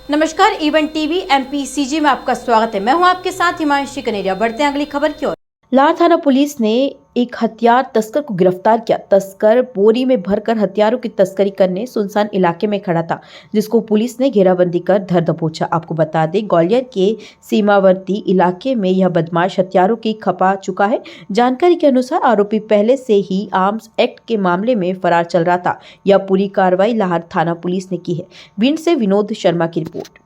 नमस्कार, event TV MPCG में आपका स्वागत है। मैं हूं आपके साथ हिमांशी कनेरिया। बढ़ते हैं अगली खबर की ओर। लार थाना पुलिस ने एक हथियार तस्कर को गिरफ्तार किया। तस्कर बोरी में भरकर हथियारों की तस्करी करने सुनसान इलाके में खड़ा था, जिसको पुलिस ने घेराबंदी कर धर दबोचा। आपको बता दें, ग्वालियर के सीमावर्ती इलाके में यह बदमाश हथियारों की खपा चुका है। जानकारी के अनुसार आरोपी पहले से ही आर्म्स एक्ट के मामले में फरार चल रहा था। यह पूरी कार्रवाई लार थाना पुलिस ने की है। भिंड से विनोद शर्मा की रिपोर्ट।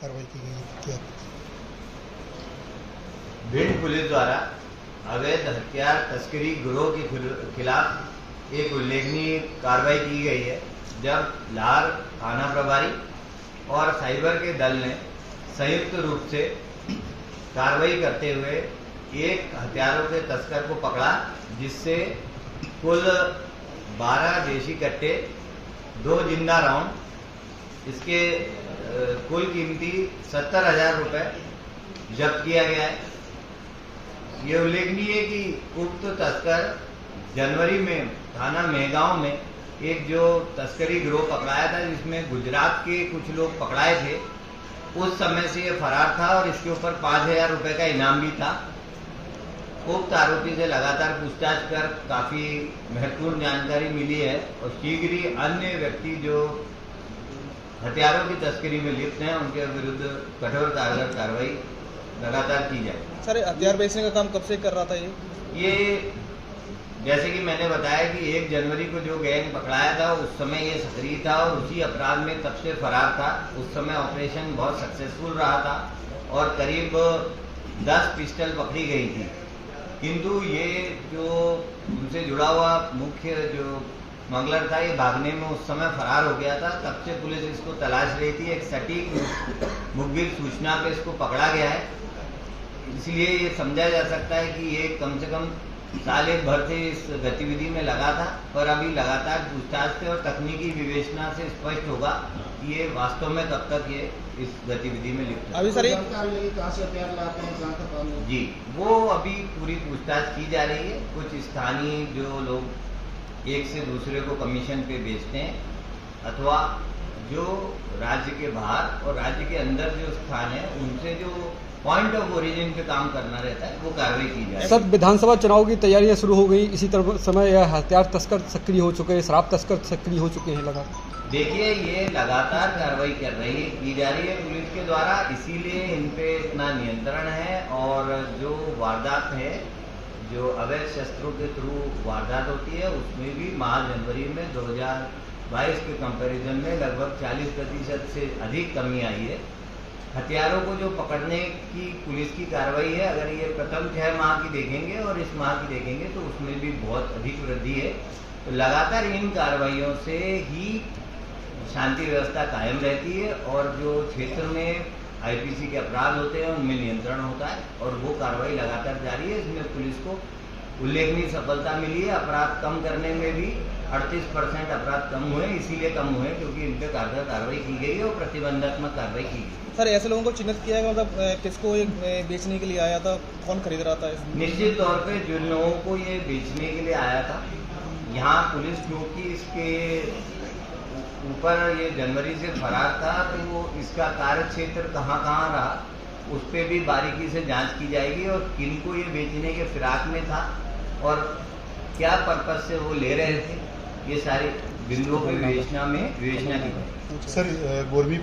कार्रवाई की गई क्या? भिंड पुलिस द्वारा अवैध हथियार तस्करी गिरोह के खिलाफ एक उल्लेखनीय कार्रवाई की गई है, जब लार थाना प्रभारी और साइबर के दल ने संयुक्त रूप से कार्रवाई करते हुए एक हथियारों के तस्कर को पकड़ा, जिससे कुल 12 देशी कट्टे, 2 जिंदा राउंड, इसके कुल कीमती 70,000 रुपये जब्त किया गया है। ये उल्लेखनीय है कि उक्त तस्कर जनवरी में थाना मेहगांव में एक जो तस्करी गिरोह पकड़ाया था, जिसमें गुजरात के कुछ लोग पकड़ाए थे, उस समय से ये फरार था और इसके ऊपर 5,000 रुपये का इनाम भी था। उक्त आरोपी से लगातार पूछताछ कर काफी महत्वपूर्ण जानकारी मिली है और शीघ्र ही अन्य व्यक्ति जो हथियारों की तस्करी में लिप्त हैं, उनके विरुद्ध कठोर कारगर कार्रवाई लगातार की जाए। सर, हथियार बेचने का काम कब से कर रहा था ये जैसे कि मैंने बताया कि 1 जनवरी को जो गैंग पकड़ाया था, उस समय ये सक्रिय था और उसी अपराध में तब से फरार था। उस समय ऑपरेशन बहुत सक्सेसफुल रहा था और करीब 10 पिस्टल पकड़ी गई थी, किंतु ये जो उनसे जुड़ा हुआ मुख्य जो स्मगलर था, ये भागने में उस समय फरार हो गया था। तब से पुलिस इसको तलाश रही थी। एक सटीक मुखबिर सूचना पे इसको पकड़ा गया है। इसलिए ये समझा जा सकता है कि ये कम से कम साल 1 भर से इस गतिविधि में लगा था, और अभी लगातार पूछताछ से और तकनीकी विवेचना से स्पष्ट होगा कि ये वास्तव में कब तक ये इस गतिविधि में लिप्त है। अभी सर कहाँ से हथियार लाते हैं, कहाँ का काम है? जी, वो अभी पूरी पूछताछ की जा रही है। कुछ स्थानीय जो लोग एक से दूसरे को कमीशन पे बेचते हैं, अथवा जो राज्य के बाहर और राज्य के अंदर जो स्थान है, उनसे जो पॉइंट ऑफ ओरिजिन पे काम करना रहता है, वो कार्रवाई की जाए। सर, विधानसभा चुनाव की तैयारियां शुरू हो गई, इसी तरह समय यह हथियार तस्कर सक्रिय हो चुके हैं, शराब तस्कर सक्रिय हो चुके हैं लगातार। देखिए, ये लगातार कार्रवाई की जा रही है पुलिस के द्वारा, इसीलिए इन पे इतना नियंत्रण है। और जो वारदात है, जो अवैध शस्त्रों के थ्रू वारदात होती है, उसमें भी माह जनवरी में 2022 के कंपैरिजन में लगभग 40% से अधिक कमी आई है। हथियारों को जो पकड़ने की पुलिस की कार्रवाई है, अगर ये प्रथम 6 माह की देखेंगे और इस माह की देखेंगे, तो उसमें भी बहुत अधिक वृद्धि है। तो लगातार इन कार्रवाइयों से ही शांति व्यवस्था कायम रहती है और जो क्षेत्र में IPC के अपराध होते हैं, उनमें नियंत्रण होता है, और वो कार्रवाई लगातार जारी है। इसमें पुलिस को उल्लेखनीय सफलता मिली है। अपराध कम करने में भी 38% अपराध कम हुए। इसीलिए कम हुए क्योंकि इन पर कारगर कार्रवाई की गई है और प्रतिबंधात्मक कार्रवाई की गई। सर, ऐसे लोगों को चिन्हित किया गया, मतलब किसको ये बेचने के लिए आया था, कौन खरीद रहा था? निश्चित तौर पे जिन लोगों को ये बेचने के लिए आया था, यहाँ पुलिस क्योंकि इसके ऊपर ये जनवरी से फरार था, तो वो इसका कार्य क्षेत्र कहाँ रहा, उस पर भी बारीकी से जांच की जाएगी और किनको ये बेचने के फिराक में था और क्या पर्पज से वो ले रहे थे, ये सारे बिंदुओं पे विवेचना की जाएगी। सर, बोरमी